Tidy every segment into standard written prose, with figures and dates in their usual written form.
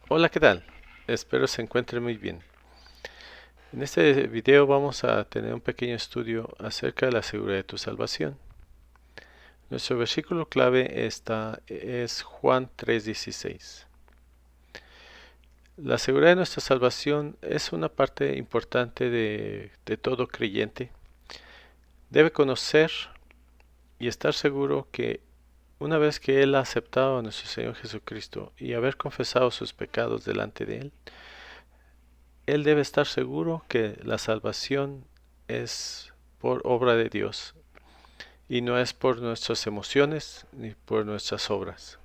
Hola, ¿qué tal? Espero se encuentre muy bien. En este video vamos a tener un pequeño estudio acerca de la seguridad de tu salvación. Nuestro versículo clave es Juan 3:16. La seguridad de nuestra salvación es una parte importante de todo creyente. Debe conocer y estar seguro que una vez que Él ha aceptado a nuestro Señor Jesucristo y haber confesado sus pecados delante de Él debe estar seguro que la salvación es por obra de Dios y no es por nuestras emociones ni por nuestras obras.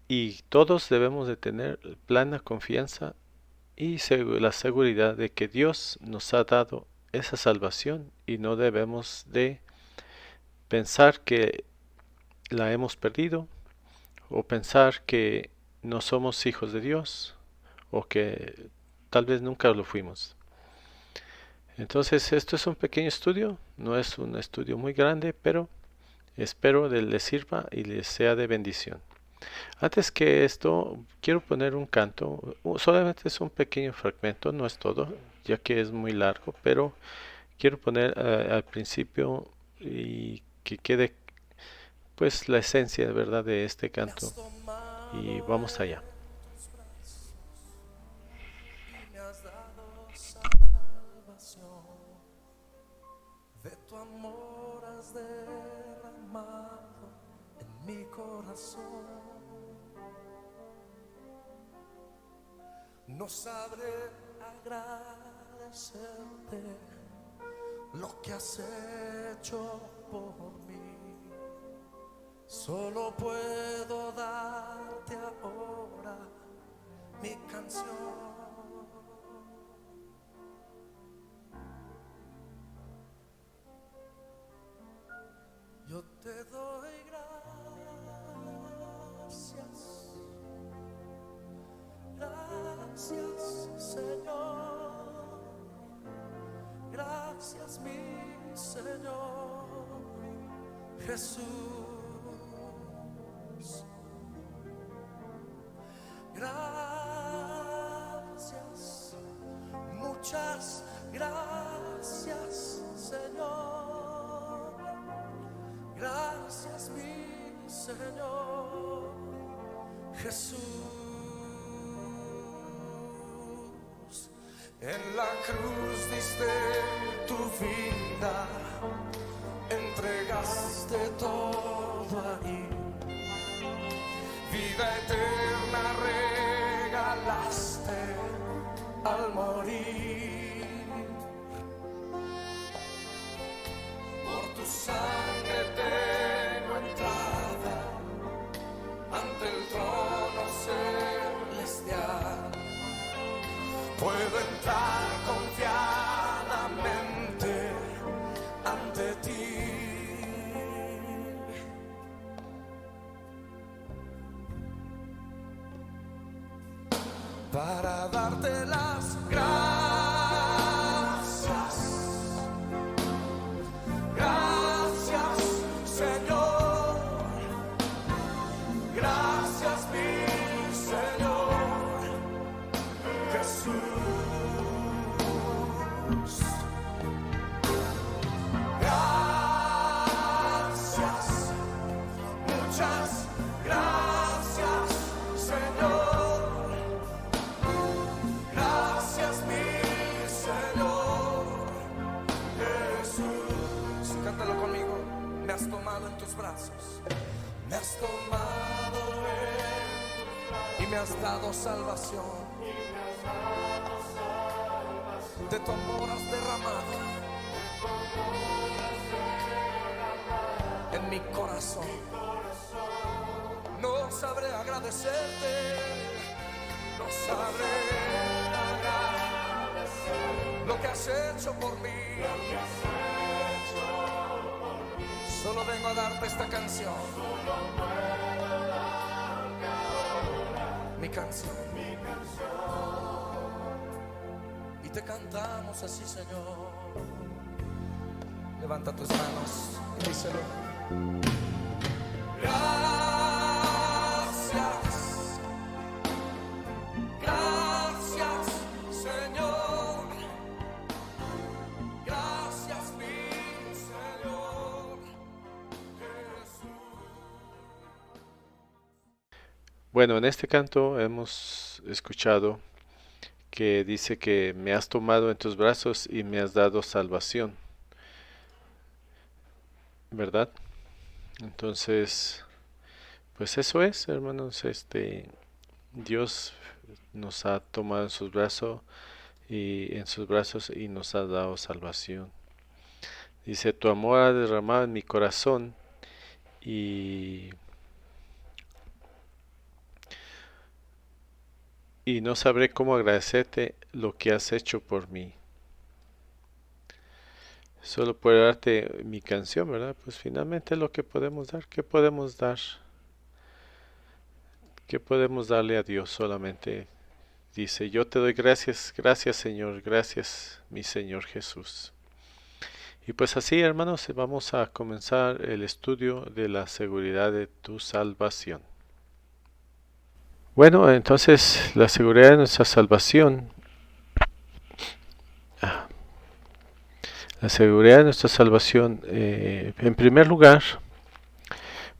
Y todos debemos de tener plena confianza y la seguridad de que Dios nos ha dado esa salvación y no debemos de pensar que la hemos perdido o pensar que no somos hijos de Dios o que tal vez nunca lo fuimos. Entonces, esto es un pequeño estudio, no es un estudio muy grande, pero espero que les sirva y les sea de bendición. Antes que esto, quiero poner un canto, solamente es un pequeño fragmento, no es todo, ya que es muy largo, pero quiero poner al principio y que quede pues la esencia de verdad de este canto y vamos allá. Me has dado salvación, de tu amor has derramado en mi corazón. No sabré agradecerte lo que has hecho por mí. Solo puedo darte ahora mi canción. Yo te doy gracias, gracias Señor, gracias mi Señor Jesús, gracias, muchas gracias Señor, gracias mi Señor Jesús. En la cruz diste tu vida, entregaste todo ahí, vida eterna regalaste al morir. Por tu sangre tengo entrada ante el trono celestial. Puedo entrar confiadamente ante ti. Para darte las gracias, gracias Señor, gracias mi Señor Jesús, gracias, muchas gracias Señor, gracias mi Señor Jesús. Cántalo conmigo. Me has tomado en tus brazos, me has tomado y me has dado salvación. De tu amor has derramado en mi corazón. No sabré agradecerte, no sabré agradecer lo que has hecho por mí. Solo vengo a darte esta canción, mi canción. Y te cantamos así, Señor. Levanta tus manos y díselo. Gracias, Bueno, en este canto hemos escuchado que dice que me has tomado en tus brazos y me has dado salvación, ¿verdad? Entonces, pues eso es, hermanos, Dios nos ha tomado en sus brazos y nos ha dado salvación. Dice, tu amor ha derramado en mi corazón y, y no sabré cómo agradecerte lo que has hecho por mí. Solo por darte mi canción, ¿verdad? Pues finalmente lo que podemos dar, ¿qué podemos dar? ¿Qué podemos darle a Dios solamente? Dice, yo te doy gracias, gracias Señor, gracias mi Señor Jesús. Y pues así, hermanos, vamos a comenzar el estudio de la seguridad de tu salvación. Bueno, entonces la seguridad de nuestra salvación, la seguridad de nuestra salvación, en primer lugar,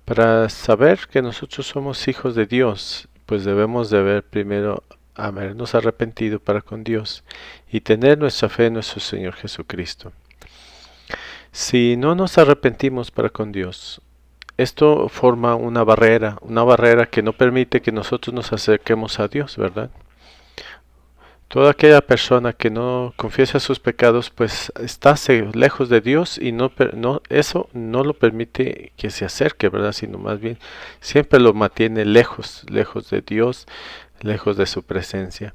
para saber que nosotros somos hijos de Dios, pues debemos de haber primero habernos arrepentido para con Dios y tener nuestra fe en nuestro Señor Jesucristo. Si no nos arrepentimos para con Dios, esto forma una barrera que no permite que nosotros nos acerquemos a Dios, ¿verdad? Toda aquella persona que no confiesa sus pecados, pues está lejos de Dios y eso no lo permite que se acerque, ¿verdad? Sino más bien siempre lo mantiene lejos de Dios, lejos de su presencia.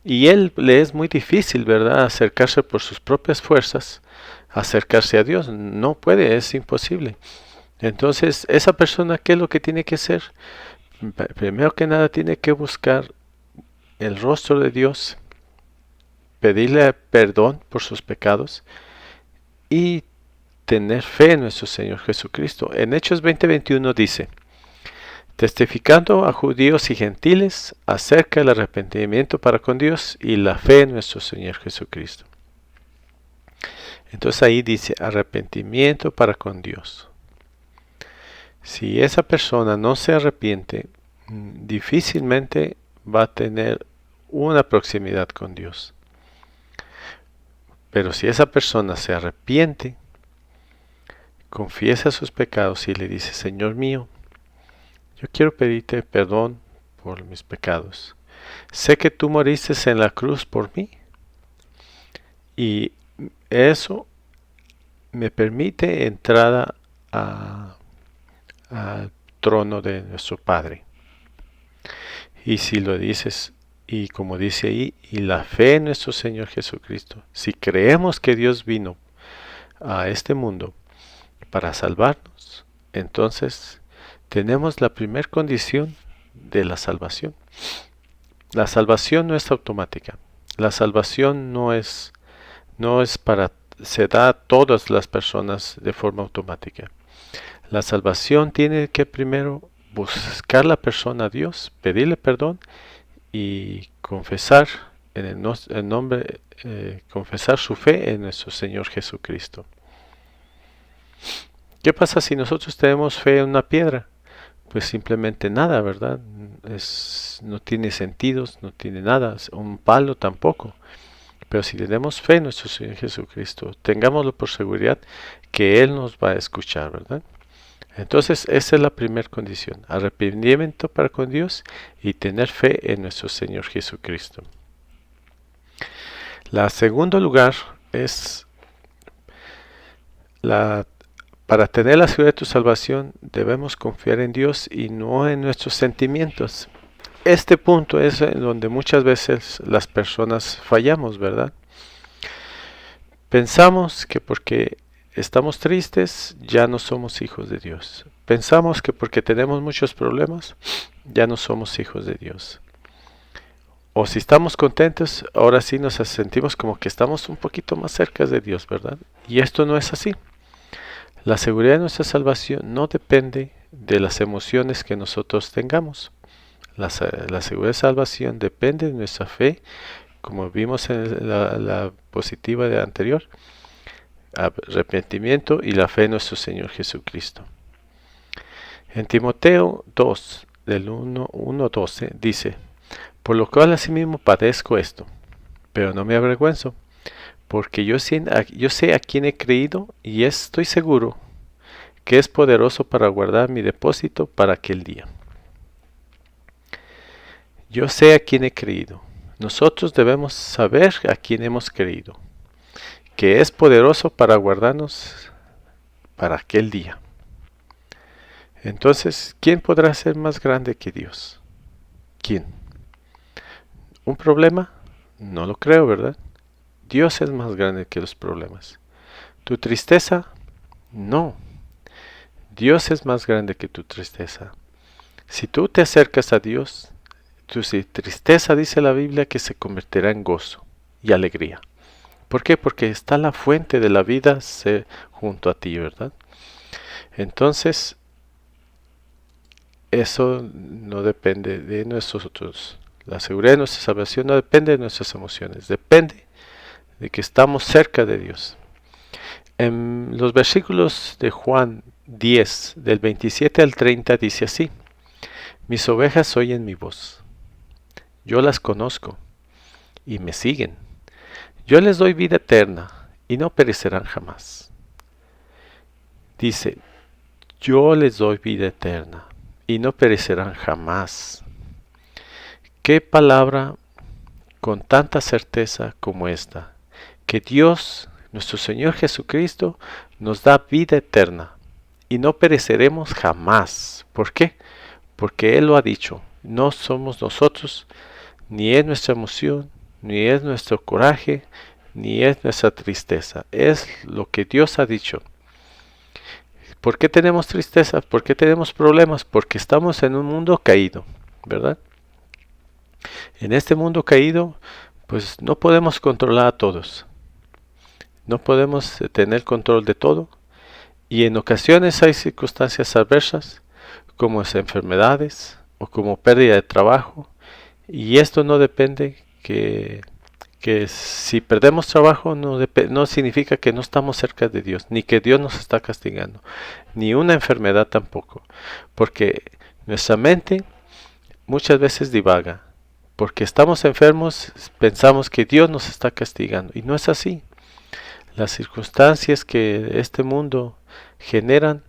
Y él le es muy difícil, ¿verdad? Acercarse por sus propias fuerzas, acercarse a Dios. No puede, es imposible. Entonces, esa persona, ¿qué es lo que tiene que hacer? Primero que nada, tiene que buscar el rostro de Dios, pedirle perdón por sus pecados y tener fe en nuestro Señor Jesucristo. En Hechos 20:21 dice, testificando a judíos y gentiles acerca del arrepentimiento para con Dios y la fe en nuestro Señor Jesucristo. Entonces ahí dice arrepentimiento para con Dios. Si esa persona no se arrepiente, difícilmente va a tener una proximidad con Dios. Pero si esa persona se arrepiente, confiesa sus pecados y le dice, Señor mío, yo quiero pedirte perdón por mis pecados. Sé que tú moriste en la cruz por mí y eso me permite entrada al trono de nuestro Padre. Y si lo dices, y como dice ahí, y la fe en nuestro Señor Jesucristo, si creemos que Dios vino a este mundo para salvarnos, entonces tenemos la primera condición de la salvación. La salvación no es automática. La salvación no es se da a todas las personas de forma automática. La salvación tiene que primero buscar la persona a Dios, pedirle perdón y confesar confesar su fe en nuestro Señor Jesucristo. ¿Qué pasa si nosotros tenemos fe en una piedra? Pues simplemente nada, ¿verdad? No tiene sentidos, no tiene nada, un palo tampoco. Pero si tenemos fe en nuestro Señor Jesucristo, tengámoslo por seguridad que Él nos va a escuchar, ¿verdad? Entonces, esa es la primera condición, arrepentimiento para con Dios y tener fe en nuestro Señor Jesucristo. La segundo lugar es para tener la seguridad de tu salvación debemos confiar en Dios y no en nuestros sentimientos. Este punto es en donde muchas veces las personas fallamos, ¿verdad? Pensamos que porque estamos tristes ya no somos hijos de Dios. Pensamos que porque tenemos muchos problemas ya no somos hijos de Dios. O si estamos contentos, ahora sí nos sentimos como que estamos un poquito más cerca de Dios, ¿verdad? Y esto no es así. La seguridad de nuestra salvación no depende de las emociones que nosotros tengamos. La seguridad de salvación depende de nuestra fe, como vimos en la positiva de anterior, arrepentimiento y la fe en nuestro Señor Jesucristo. En Timoteo 2, del 1:12 dice: por lo cual asimismo padezco esto, pero no me avergüenzo, porque yo sé a quién he creído y estoy seguro que es poderoso para guardar mi depósito para aquel día. Yo sé a quién he creído. Nosotros debemos saber a quién hemos creído, que es poderoso para guardarnos para aquel día. Entonces, ¿quién podrá ser más grande que Dios? ¿Quién? ¿Un problema? No lo creo, ¿verdad? Dios es más grande que los problemas. ¿Tu tristeza? No. Dios es más grande que tu tristeza. Si tú te acercas a Dios, tu tristeza, dice la Biblia, que se convertirá en gozo y alegría. ¿Por qué? Porque está la fuente de la vida junto a ti, ¿verdad? Entonces, eso no depende de nosotros. La seguridad de nuestra salvación no depende de nuestras emociones, depende de que estamos cerca de Dios. En los versículos de Juan 10, del 27 al 30, dice así: mis ovejas oyen mi voz, yo las conozco y me siguen. Yo les doy vida eterna y no perecerán jamás. Dice, yo les doy vida eterna y no perecerán jamás. ¿Qué palabra con tanta certeza como esta? Que Dios, nuestro Señor Jesucristo, nos da vida eterna y no pereceremos jamás. ¿Por qué? Porque Él lo ha dicho. No somos nosotros, ni es nuestra emoción, ni es nuestro coraje, ni es nuestra tristeza. Es lo que Dios ha dicho. ¿Por qué tenemos tristeza? ¿Por qué tenemos problemas? Porque estamos en un mundo caído, ¿verdad? En este mundo caído, pues no podemos controlar a todos. No podemos tener control de todo. Y en ocasiones hay circunstancias adversas, como enfermedades o como pérdida de trabajo. Y esto no depende que si perdemos trabajo no significa que no estamos cerca de Dios, ni que Dios nos está castigando, ni una enfermedad tampoco, porque nuestra mente muchas veces divaga, porque estamos enfermos, pensamos que Dios nos está castigando, y no es así. Las circunstancias que este mundo generan,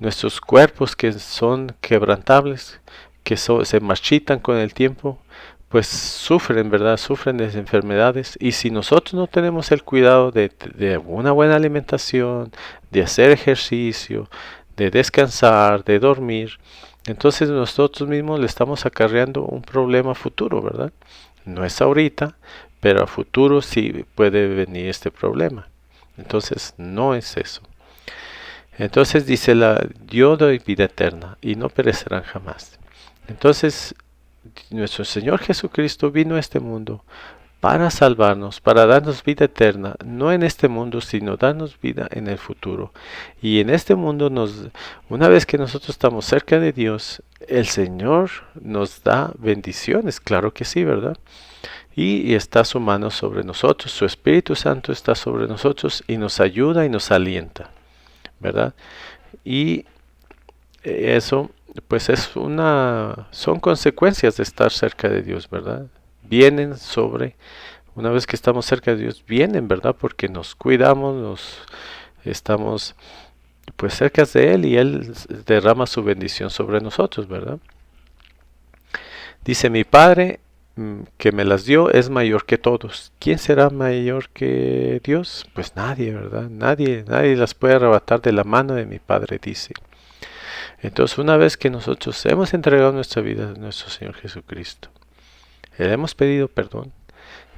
nuestros cuerpos que son quebrantables, que se marchitan con el tiempo, pues sufren, ¿verdad? Sufren de enfermedades. Y si nosotros no tenemos el cuidado de una buena alimentación, de hacer ejercicio, de descansar, de dormir, entonces nosotros mismos le estamos acarreando un problema futuro, ¿verdad? No es ahorita, pero a futuro sí puede venir este problema. Entonces no es eso. Entonces dice yo doy vida eterna y no perecerán jamás. Entonces nuestro Señor Jesucristo vino a este mundo para salvarnos, para darnos vida eterna, no en este mundo, sino darnos vida en el futuro. Y en este mundo, una vez que nosotros estamos cerca de Dios, el Señor nos da bendiciones, claro que sí, ¿verdad? Y está su mano sobre nosotros, su Espíritu Santo está sobre nosotros y nos ayuda y nos alienta, ¿verdad? Y eso pues son consecuencias de estar cerca de Dios, ¿verdad? Vienen una vez que estamos cerca de Dios, vienen, ¿verdad? Porque nos cuidamos, estamos pues cerca de Él y Él derrama su bendición sobre nosotros, ¿verdad? Dice, mi Padre que me las dio es mayor que todos. ¿Quién será mayor que Dios? Pues nadie, ¿verdad? Nadie las puede arrebatar de la mano de mi Padre, dice. Entonces, una vez que nosotros hemos entregado nuestra vida a nuestro Señor Jesucristo, le hemos pedido perdón,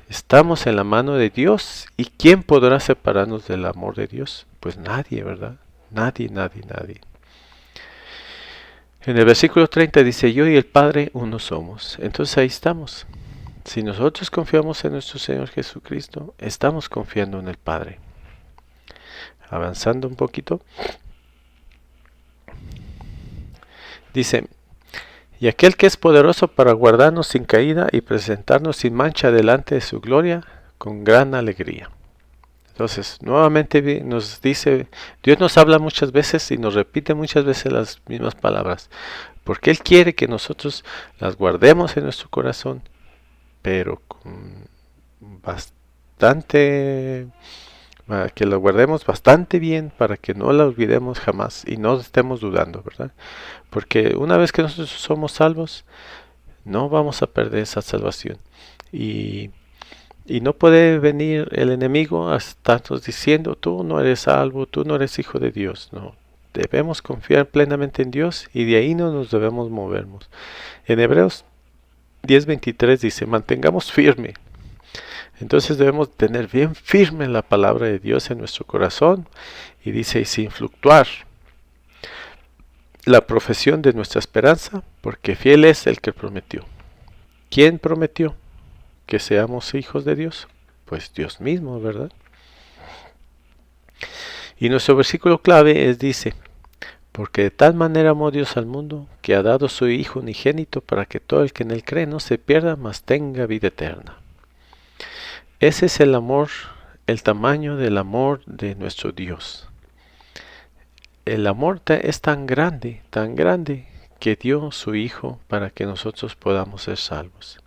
estamos en la mano de Dios. ¿Y quién podrá separarnos del amor de Dios? Pues nadie, ¿verdad? Nadie. En el versículo 30 dice, yo y el Padre uno somos. Entonces ahí estamos. Si nosotros confiamos en nuestro Señor Jesucristo, estamos confiando en el Padre. Avanzando un poquito. Dice, y aquel que es poderoso para guardarnos sin caída y presentarnos sin mancha delante de su gloria con gran alegría. Entonces, nuevamente nos dice, Dios nos habla muchas veces y nos repite muchas veces las mismas palabras, porque Él quiere que nosotros las guardemos en nuestro corazón, pero con bastante, que las guardemos bastante bien para que no la olvidemos jamás y no estemos dudando, ¿verdad? Porque una vez que nosotros somos salvos, no vamos a perder esa salvación. Y no puede venir el enemigo a estarnos diciendo, tú no eres salvo, tú no eres hijo de Dios. No, debemos confiar plenamente en Dios y de ahí no nos debemos movernos. En Hebreos 10:23 dice, mantengamos firme. Entonces debemos tener bien firme la palabra de Dios en nuestro corazón y dice, y sin fluctuar la profesión de nuestra esperanza, porque fiel es el que prometió. ¿Quién prometió que seamos hijos de Dios? Pues Dios mismo, ¿verdad? Y nuestro versículo clave dice, porque de tal manera amó Dios al mundo, que ha dado su Hijo unigénito para que todo el que en él cree no se pierda, mas tenga vida eterna. Ese es el amor, el tamaño del amor de nuestro Dios. El amor es tan grande, que dio su Hijo para que nosotros podamos ser salvos.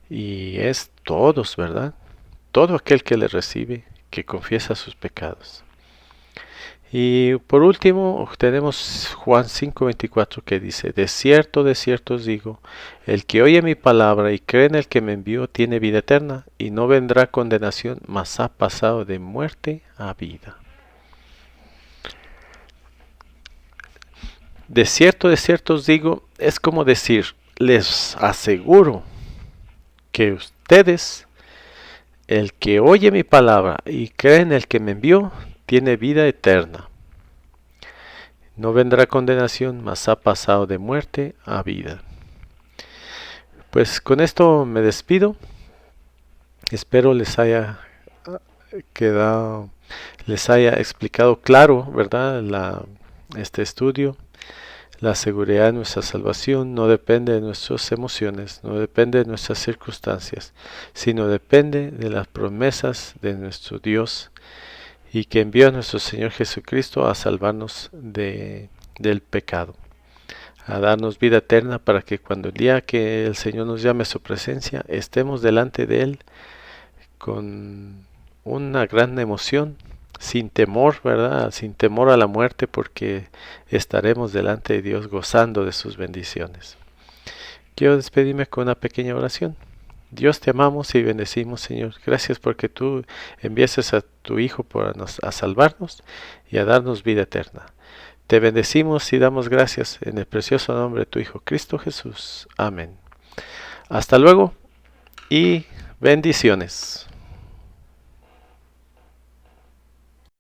Y es todos, ¿verdad? Todo aquel que le recibe, que confiesa sus pecados. Y por último tenemos Juan 5:24 que dice, de cierto os digo, el que oye mi palabra y cree en el que me envió tiene vida eterna y no vendrá a condenación, mas ha pasado de muerte a vida. De cierto os digo, es como decir, les aseguro que ustedes, el que oye mi palabra y cree en el que me envió, tiene vida eterna. No vendrá condenación, mas ha pasado de muerte a vida. Pues con esto me despido. Espero les haya quedado, les haya explicado claro, ¿verdad? Este estudio. La seguridad de nuestra salvación no depende de nuestras emociones, no depende de nuestras circunstancias, sino depende de las promesas de nuestro Dios y que envió a nuestro Señor Jesucristo a salvarnos del pecado, a darnos vida eterna para que cuando el día que el Señor nos llame a su presencia, estemos delante de Él con una gran emoción, sin temor, ¿verdad? Sin temor a la muerte, porque estaremos delante de Dios gozando de sus bendiciones. Quiero despedirme con una pequeña oración. Dios, te amamos y bendecimos, Señor. Gracias porque tú enviaste a tu Hijo a salvarnos y a darnos vida eterna. Te bendecimos y damos gracias en el precioso nombre de tu Hijo Cristo Jesús. Amén. Hasta luego y bendiciones.